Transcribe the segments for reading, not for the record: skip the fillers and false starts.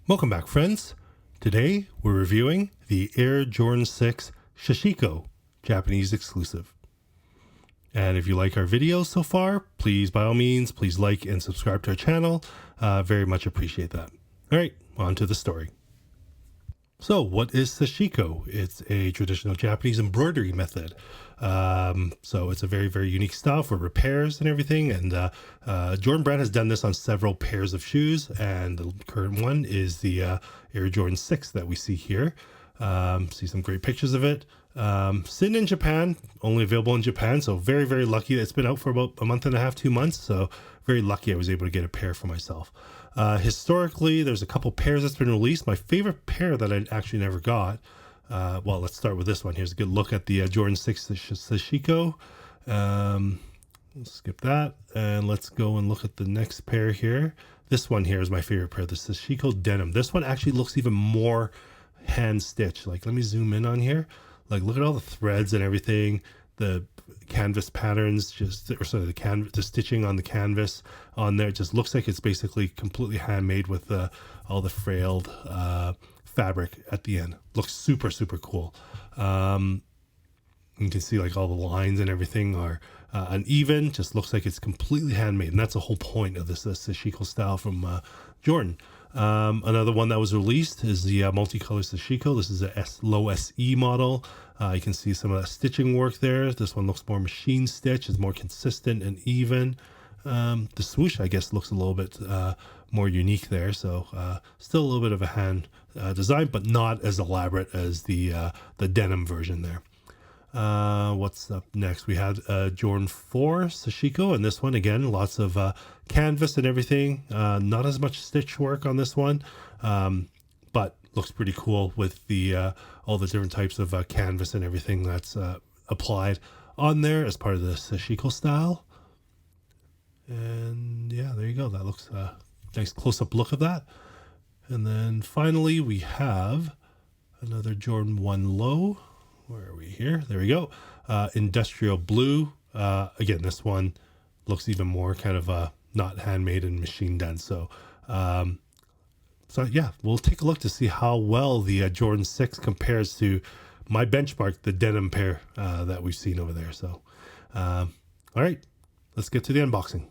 Welcome back, friends. Today we're reviewing the Air Jordan 6 Sashiko, Japanese exclusive. And if you like our videos so far, please, by all means, please like and subscribe to our channel. Very much appreciate that. All right, on to the story. So what is Sashiko? It's a traditional Japanese embroidery method. So it's a very, very unique style for repairs and everything. And Jordan Brand has done this on several pairs of shoes. And the current one is the Air Jordan 6 that we see here. See some great pictures of it. Sitting in Japan, only available in Japan. So very, very lucky. It's been out for about a month and a half, 2 months. So very lucky I was able to get a pair for myself. Historically, there's a couple pairs that's been released. My favorite pair that I actually never got, well, let's start with this one. Here's a good look at the Jordan 6 Sashiko. Let's skip that, and let's go and look at the next pair here. This one here is my favorite pair, the Sashiko Denim. This one actually looks even more hand stitched. Like, let me zoom in on here. Like, look at all the threads and everything. The canvas patterns, the stitching on the canvas on there just looks like it's basically completely handmade with all the frailed fabric at the end. Looks super, super cool. You can see like all the lines and everything are uneven. Just looks like it's completely handmade, and that's the whole point of this Sashiko style from Jordan. Another one that was released is the multicolor Sashiko. This is a low SE model. You can see some of that stitching work there. This one looks more machine stitch. It's more consistent and even. The swoosh, I guess, looks a little bit more unique there. So still a little bit of a hand design, but not as elaborate as the denim version there. What's up next? We had Jordan 4 Sashiko, and this one again, lots of canvas and everything. Not as much stitch work on this one, but looks pretty cool with the all the different types of canvas and everything that's applied on there as part of the Sashiko style. And yeah, there you go. That looks nice close-up look of that. And then finally we have another Jordan 1 Low. Where are we here? There we go. Industrial blue. Again, this one looks even more kind of not handmade and machine done. So yeah, we'll take a look to see how well the Jordan 6 compares to my benchmark, the denim pair that we've seen over there. So, all right, let's get to the unboxing.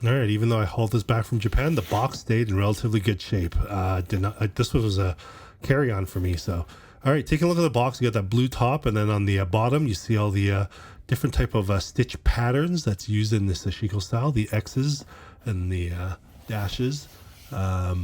All right, even though I hauled this back from Japan, the box stayed in relatively good shape. This was a carry-on for me, so... All right, taking a look at the box, you got that blue top, and then on the bottom, you see all the different type of stitch patterns that's used in the Sashiko style, the X's and the dashes. So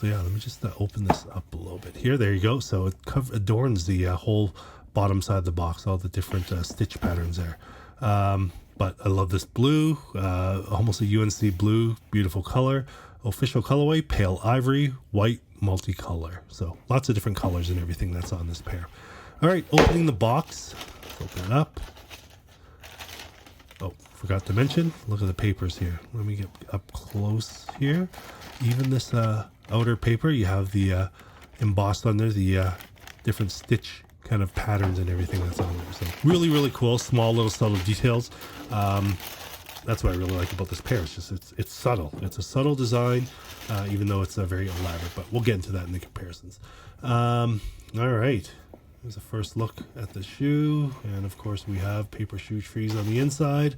yeah, let me just open this up a little bit here. There you go. So it adorns the whole bottom side of the box, all the different stitch patterns there. But I love this blue, almost a UNC blue, beautiful color. Official colorway, pale ivory, white, multicolor. So lots of different colors and everything that's on this pair. All right, opening the box. Let's open it up. Oh, forgot to mention, look at the papers here. Let me get up close here. Even this outer paper, you have the embossed on there, the different stitch kind of patterns and everything that's on there. So really, really cool. Small little subtle details. That's what I really like about this pair. It's just it's subtle. It's a subtle design, even though it's very elaborate. But we'll get into that in the comparisons. All right, here's a first look at the shoe, and of course we have paper shoe trees on the inside.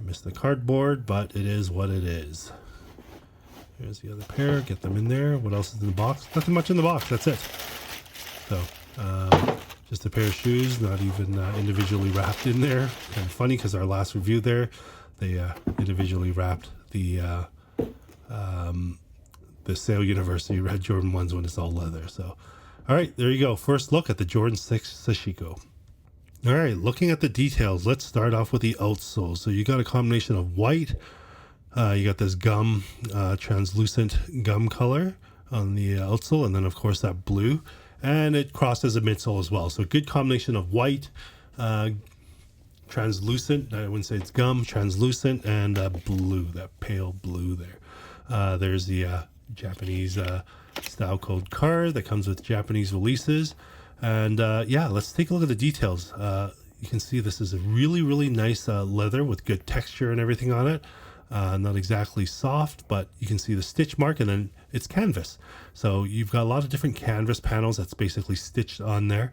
Missed the cardboard, but it is what it is. Here's the other pair. Get them in there. What else is in the box? Nothing much in the box. That's it. So. Just a pair of shoes, not even individually wrapped in there. Kind of funny because our last review there, they individually wrapped the Sale University Red Jordan 1s when it's all leather. So, all right, there you go. First look at the Jordan 6 Sashiko. All right, looking at the details, let's start off with the outsole. So you got a combination of white, you got this gum, translucent gum color on the outsole, and then of course that blue. And it crosses a midsole as well. So good combination of white, translucent, I wouldn't say it's gum, translucent, and blue, that pale blue there. There's the Japanese style code card that comes with Japanese releases. And yeah, let's take a look at the details. You can see this is a really, really nice leather with good texture and everything on it. not exactly soft, but you can see the stitch mark, and then it's canvas. So you've got a lot of different canvas panels that's basically stitched on there.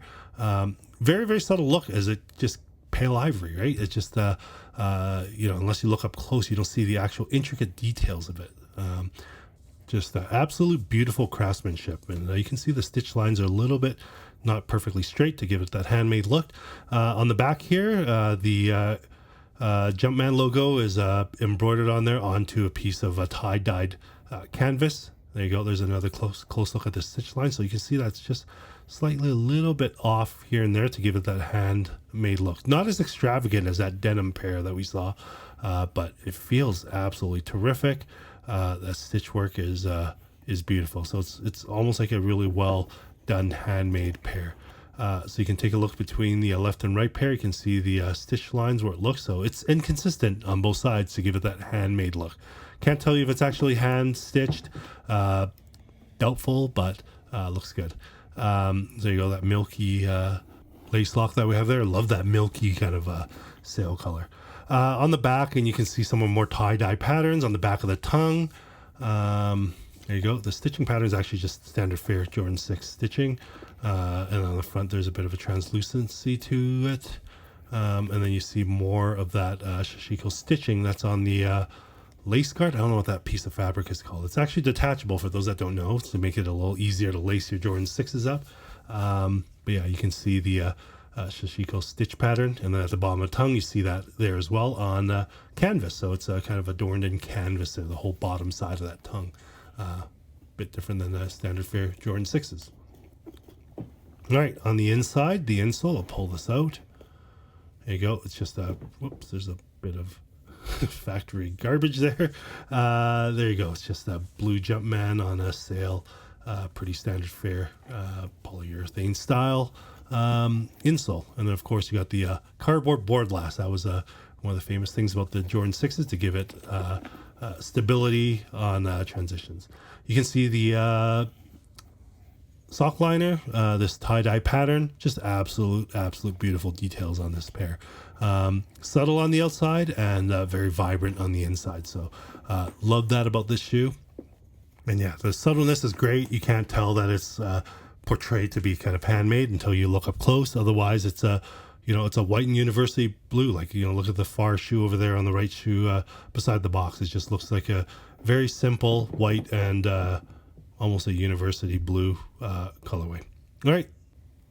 Very, very subtle look, as it just pale ivory, right? It's just, unless you look up close, you don't see the actual intricate details of it. Just absolute beautiful craftsmanship. And you can see the stitch lines are a little bit not perfectly straight to give it that handmade look. On the back here, the Jumpman logo is embroidered on there onto a piece of tie-dyed canvas. There you go. There's another close look at the stitch line. So you can see that's just slightly a little bit off here and there to give it that handmade look. Not as extravagant as that denim pair that we saw, but it feels absolutely terrific. That stitch work is beautiful. So it's almost like a really well done handmade pair. So you can take a look between the left and right pair. You can see the stitch lines where it looks. So it's inconsistent on both sides to give it that handmade look. Can't tell you if it's actually hand stitched. Doubtful, but looks good. There you go. That milky lace lock that we have there. Love that milky kind of sail color. On the back, and you can see some more tie-dye patterns on the back of the tongue. There you go. The stitching pattern is actually just standard fare Jordan 6 stitching. And on the front, there's a bit of a translucency to it. And then you see more of that Sashiko stitching that's on the lace guard. I don't know what that piece of fabric is called. It's actually detachable for those that don't know, to make it a little easier to lace your Jordan 6s up. But yeah, you can see the Sashiko stitch pattern. And then at the bottom of the tongue, you see that there as well on canvas. So it's kind of adorned in canvas there, the whole bottom side of that tongue. Bit different than the standard fare Jordan 6s. All right, on the inside, the insole, I'll pull this out. There you go. It's just whoops, there's a bit of factory garbage there. There you go. It's just a blue Jumpman on a sail. Pretty standard fare polyurethane style insole. And then, of course, you got the cardboard board last. That was one of the famous things about the Jordan 6s, to give it stability on transitions. You can see the sock liner, this tie-dye pattern, just absolute beautiful details on this pair. Subtle on the outside and very vibrant on the inside. So love that about this shoe. And yeah, the subtleness is great. You can't tell that it's portrayed to be kind of handmade until you look up close. Otherwise, it's a white and university blue. Like, look at the far shoe over there on the right shoe beside the box. It just looks like a very simple white and almost a university blue colorway. All right,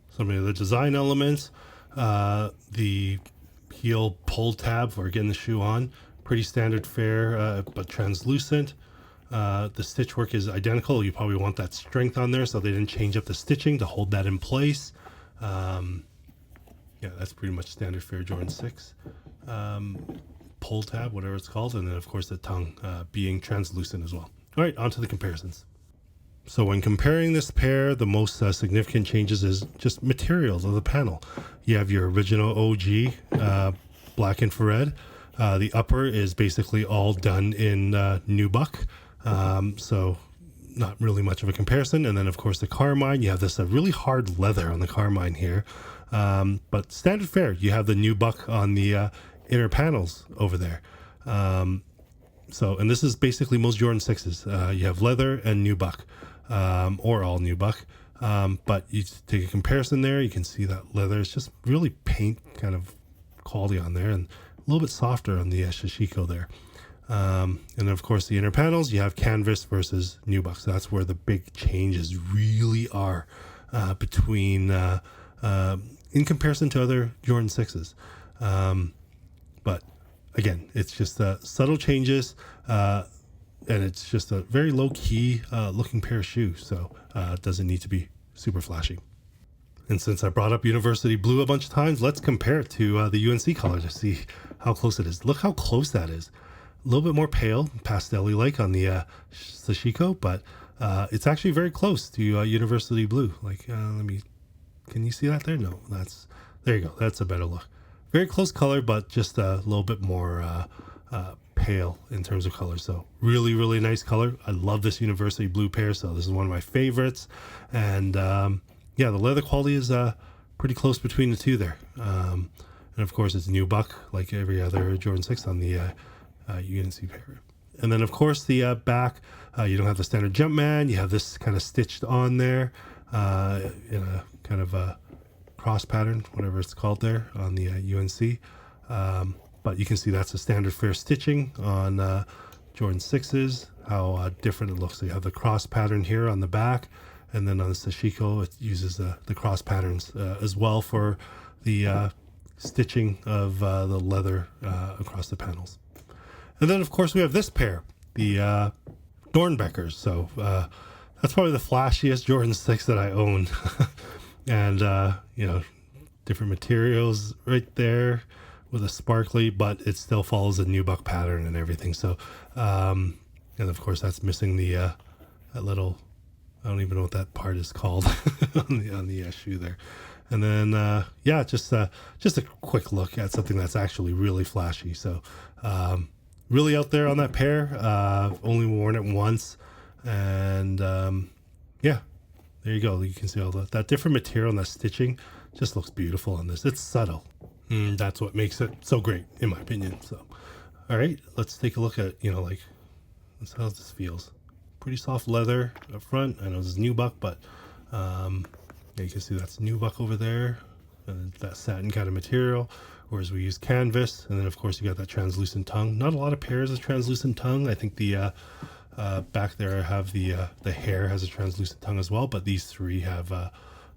some of the design elements. The heel pull tab for getting the shoe on. Pretty standard fare, but translucent. The stitch work is identical. You probably want that strength on there, so they didn't change up the stitching to hold that in place. Yeah, that's pretty much standard fare Jordan 6. Pull tab, whatever it's called. And then, of course, the tongue being translucent as well. All right, on to the comparisons. So when comparing this pair, the most significant changes is just materials of the panel. You have your original OG black infrared. The upper is basically all done in Nubuck. So not really much of a comparison. And then, of course, the carmine, you have this really hard leather on the carmine here. But standard fare, you have the Nubuck on the inner panels over there. And this is basically most Jordan 6s. You have leather and Nubuck, or all Nubuck. But you take a comparison there, you can see that leather is just really paint kind of quality on there, and a little bit softer on the Sashiko there. And then, of course, the inner panels, you have canvas versus Nubuck. So that's where the big changes really are between, in comparison to other Jordan 6s. But again, it's just subtle changes, and it's just a very low-key looking pair of shoes. So it doesn't need to be super flashy. And since I brought up University Blue a bunch of times, let's compare it to the UNC color to see how close it is. Look how close that is. A little bit more pale, pastel-y like on the Sashiko, but it's actually very close to University Blue. Like, can you see that there? No, there you go. That's a better look. Very close color, but just a little bit more pale in terms of color. So really, really nice color. I love this University Blue pair, so this is one of my favorites. And yeah, the leather quality is pretty close between the two there. And of course, it's Nubuck, like every other Jordan 6 on the UNC pair. And then, of course, the back, you don't have the standard Jumpman. You have this kind of stitched on there in a kind of a cross pattern, whatever it's called there on the UNC. But you can see that's a standard fair stitching on Jordan 6s, how different it looks. So you have the cross pattern here on the back, and then on the Sashiko, it uses the cross patterns as well for the stitching of the leather across the panels. And then, of course, we have this pair, the Dornbeckers. So that's probably the flashiest Jordan 6 that I own. And, different materials right there with a sparkly, but it still follows the Nubuck pattern and everything. So, and of course, that's missing the that little, I don't even know what that part is called on the shoe there. And then, just a quick look at something that's actually really flashy. So, really out there on that pair. Only worn it once, and there you go. You can see all that different material and that stitching just looks beautiful on this. It's subtle. That's what makes it so great, in my opinion. So, all right, let's take a look at let's see how this feels. Pretty soft leather up front. I know this is Nubuck, but you can see that's Nubuck over there, and that satin kind of material. Whereas we use canvas, and then of course you got that translucent tongue. Not a lot of pairs of translucent tongue. I think the back there I have the hair has a translucent tongue as well, but these three have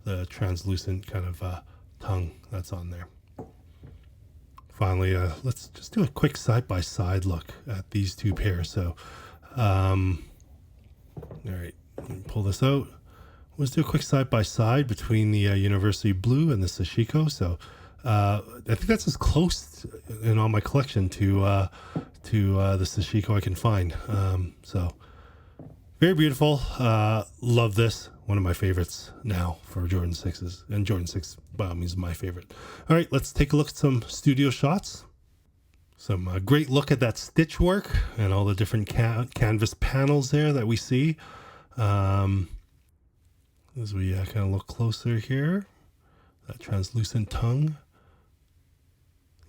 the translucent kind of tongue that's on there. Finally, let's just do a quick side-by-side look at these two pairs. So, all right, pull this out. Let's do a quick side-by-side between the University Blue and the Sashiko. So, I think that's as close in all my collection to the Sashiko I can find. So very beautiful. Love this. One of my favorites now for Jordan 6s, and Jordan 6 by all means is my favorite. All right, let's take a look at some studio shots. Some great look at that stitch work and all the different canvas panels there that we see. As we kind of look closer here, that translucent tongue.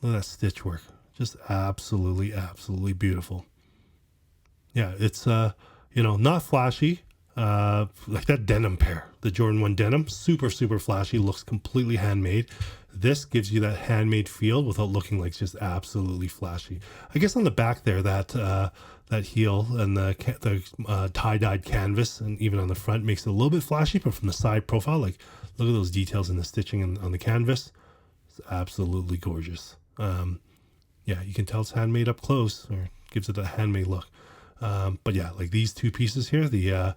Look at that stitch work. Just absolutely, absolutely beautiful. Yeah, it's, not flashy. Like that denim pair, the Jordan 1 denim, super, super flashy, looks completely handmade. This gives you that handmade feel without looking like just absolutely flashy. I guess on the back there, that heel and the tie-dyed canvas, and even on the front makes it a little bit flashy, but from the side profile, like look at those details in the stitching on the canvas. It's absolutely gorgeous. You can tell it's handmade up close, or gives it a handmade look. But yeah, like these two pieces here, the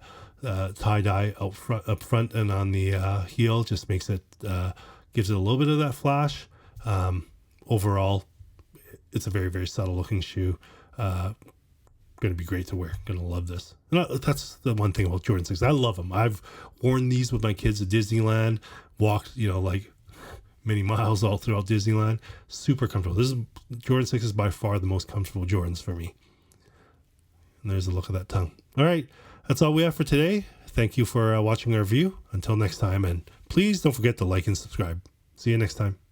tie-dye up front and on the heel just makes it, gives it a little bit of that flash. Overall, it's a very, very subtle looking shoe. Going to be great to wear. Going to love this. And that's the one thing about Jordan 6. I love them. I've worn these with my kids at Disneyland, walked, many miles all throughout Disneyland. Super comfortable. Jordan 6 is by far the most comfortable Jordans for me. And there's a look of that tongue. All right, that's all we have for today. Thank you for watching our review. Until next time, and please don't forget to like and subscribe. See you next time.